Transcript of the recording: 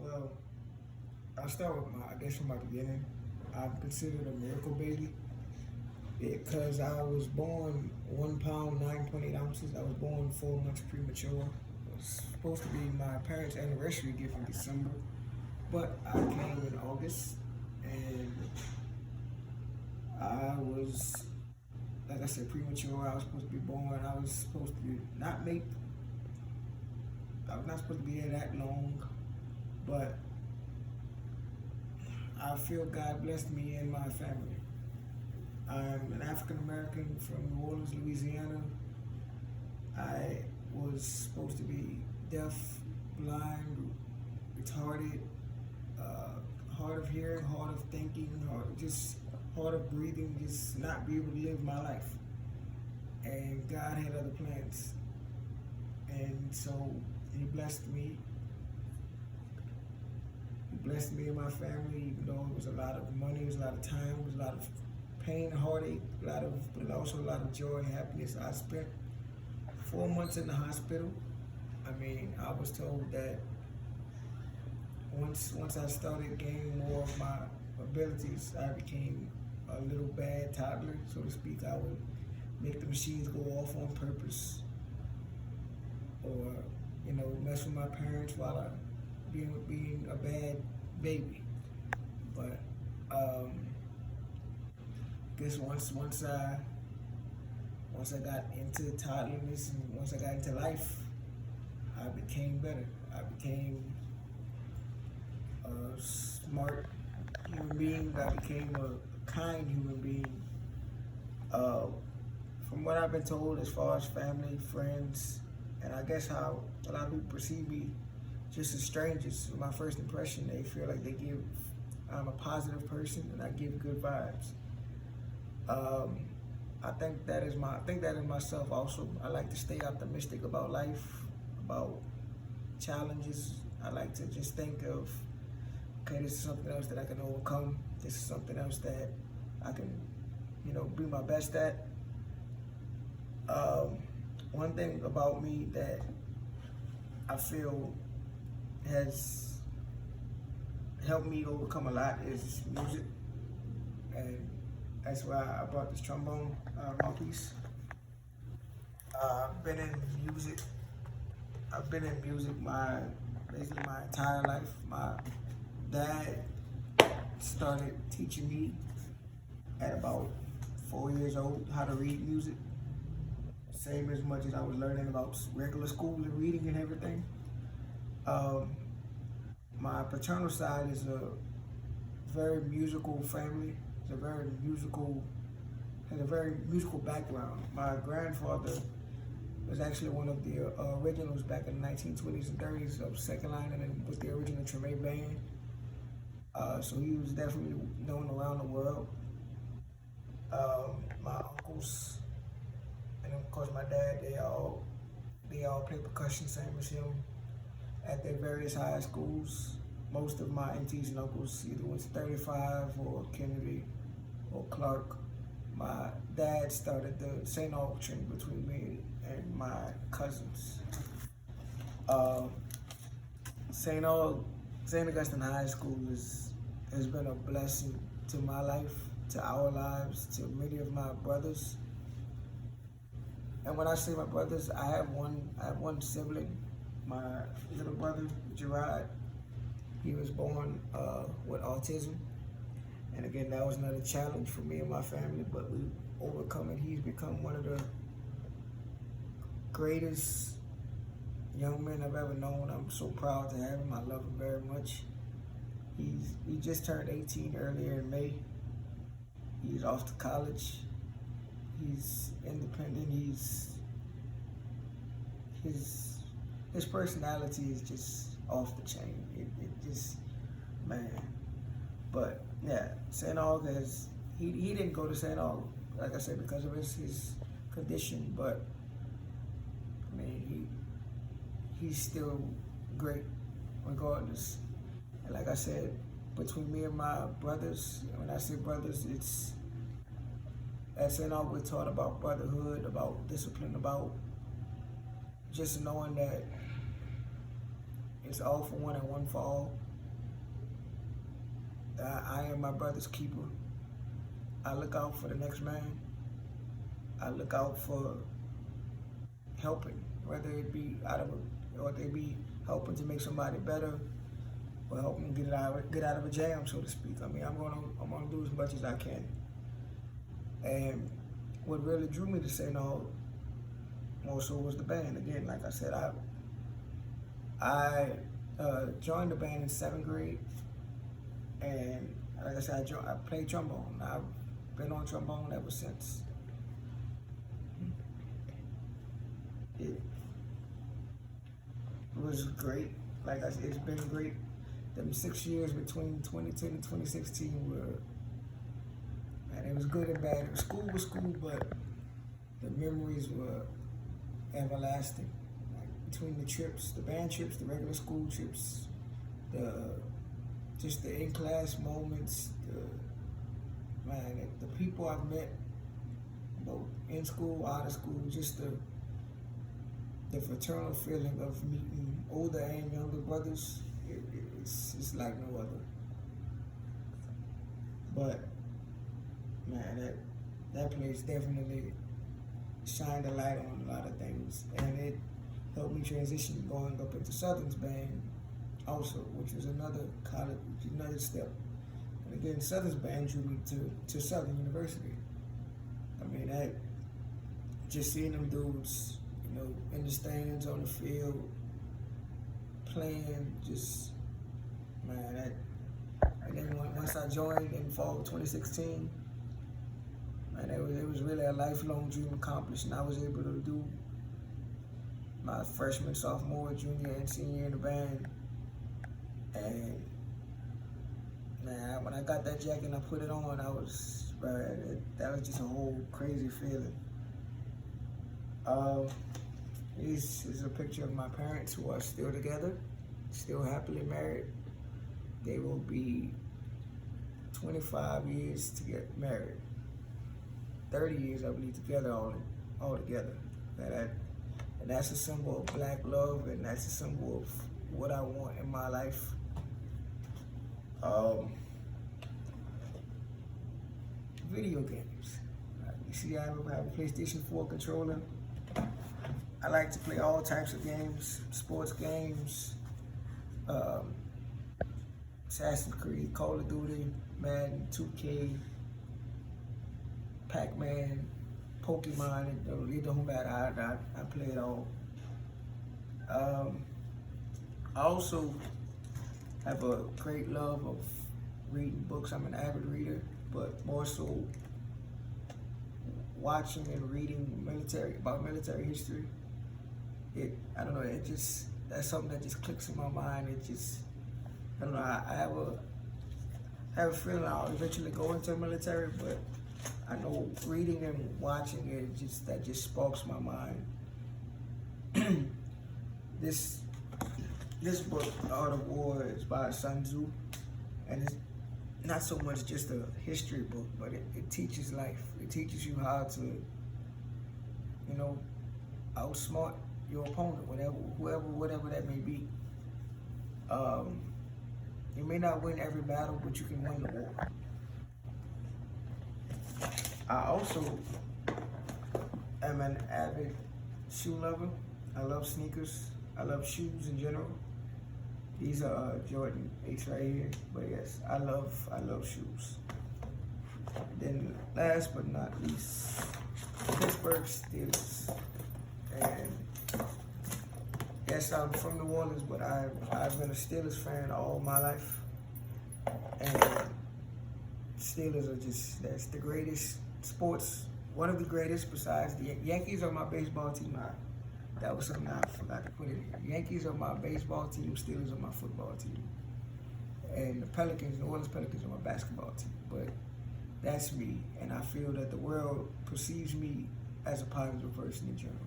Well, I'll start with I guess from my beginning. I'm considered a miracle baby because I was born 1 pound, 9.8 ounces. I was born 4 months premature. It was supposed to be my parents' anniversary gift in December, but I came in August and I was, like I said, premature. I was supposed to be born. I was supposed to not make, I was not supposed to be here that long, but I feel God blessed me and my family. I'm an African American from New Orleans, Louisiana. I was supposed to be deaf, blind, retarded, hard of hearing, hard of thinking, just hard of breathing, just not be able to live my life. And God had other plans. And so He blessed me. He blessed me and my family, even though it was a lot of money, it was a lot of time, it was a lot of pain, heartache, but also a lot of joy and happiness. I spent 4 months in the hospital. I mean, I was told that once I started gaining more of my abilities, I became a little bad toddler, so to speak. I would make the machines go off on purpose, or mess with my parents while I being a bad baby. But I guess once I got into toddlerness and once I got into life, I became better. I became a smart human being. I became a kind human being. Uh, from what I've been told, as far as family, friends, and I guess how a lot of people perceive me, just as strangers, my first impression, they feel like I'm a positive person and I give good vibes. I think that is myself also. I like to stay optimistic about life, about challenges. I like to just think of, okay, this is something else that I can overcome. This is something else that I can, be my best at. One thing about me that I feel has helped me overcome a lot is music, and that's why I brought this trombone piece. I've been in music. I've been in music basically my entire life. My dad started teaching me at about 4 years old how to read music, same as much as I was learning about regular school and reading and everything. My paternal side is a very musical family. It's has a very musical background. My grandfather was actually one of the originals back in the 1920s and 30s of Second Line, and then was the original Treme band. So he was definitely known around the world. My uncles, and of course my dad, they all play percussion, same as him, at their various high schools. Most of my aunties and uncles either went to 35 or Kennedy or Clark. My dad started the St. Augustine between me and my cousins. St. Augustine High School has been a blessing to my life, to our lives, to many of my brothers. And when I say my brothers, I have one sibling, my little brother, Gerard. He was born with autism. And again, that was another challenge for me and my family, but we overcome it. He's become one of the greatest young men I've ever known. I'm so proud to have him. I love him very much. He just turned 18 earlier in May. He's off to college. He's independent. His personality is just off the chain. It just, man. But yeah, St. Augustine, he didn't go to St. Augustine, like I said, because of his condition, but I mean, he's still great regardless. And like I said, between me and my brothers, when I say brothers, it's at St. Augustine we're taught about brotherhood, about discipline, about just knowing that It's all for one and one for all. I am my brother's keeper. I look out for the next man. I look out for helping, whether it be or they be helping to make somebody better, or helping get out of a jam, so to speak. I mean, I'm gonna do as much as I can. And what really drew me to St. Aug more so was the band. Again, like I said, I joined the band in 7th grade, and like I said, I played trombone. I've been on trombone ever since. It was great. Like I said, it's been great. Them 6 years between 2010 and 2016 were, man, it was good and bad. School was school, but the memories were everlasting. Like between the trips, the band trips, the regular school trips, just the in-class moments, the people I've met, both in school, out of school, just the fraternal feeling of meeting older and younger brothers, it's like no other. But man, that place definitely shined a light on a lot of things, and it helped me transition going up into Southern's band also, which was another step. And again, Southern's band drew me to Southern University. I mean, just seeing them dudes, in the stands, on the field, playing, just, man, and then once I joined in fall of 2016, man, it was really a lifelong dream accomplished, and I was able to do my freshman, sophomore, junior, and senior in the band. And man, when I got that jacket and I put it on, that was just a whole crazy feeling. This is a picture of my parents, who are still together, still happily married. They will be 25 years to get married. 30 years, I believe, together, all together. And that's a symbol of Black love, and that's a symbol of what I want in my life. Video games. You see, I have a PlayStation 4 controller. I like to play all types of games, sports games, Assassin's Creed, Call of Duty, Madden, 2K, Pac-Man, Pokemon. It don't matter. I play it all. I also have a great love of reading books. I'm an avid reader, but more so watching and reading about military history. I don't know, that's something that just clicks in my mind. I don't know, I have a feeling I'll eventually go into the military, but I know reading and watching it, that just sparks my mind. This book, The Art of War, is by Sun Tzu, and it's not so much just a history book, but it teaches life. It teaches you how to, outsmart your opponent, whatever that may be. You may not win every battle, but you can win the war. I also am an avid shoe lover. I love sneakers. I love shoes in general. These are Jordan 8s right here, but yes, I love shoes. Then last but not least, Pittsburgh Steelers. And yes, I'm from New Orleans, but I've been a Steelers fan all my life. And Steelers are that's the greatest sports, one of the greatest besides the Yankees are my baseball team. That was something I forgot to put in here. Yankees are my baseball team, Steelers are my football team. And the New Orleans Pelicans are my basketball team. But that's me, and I feel that the world perceives me as a positive person in general.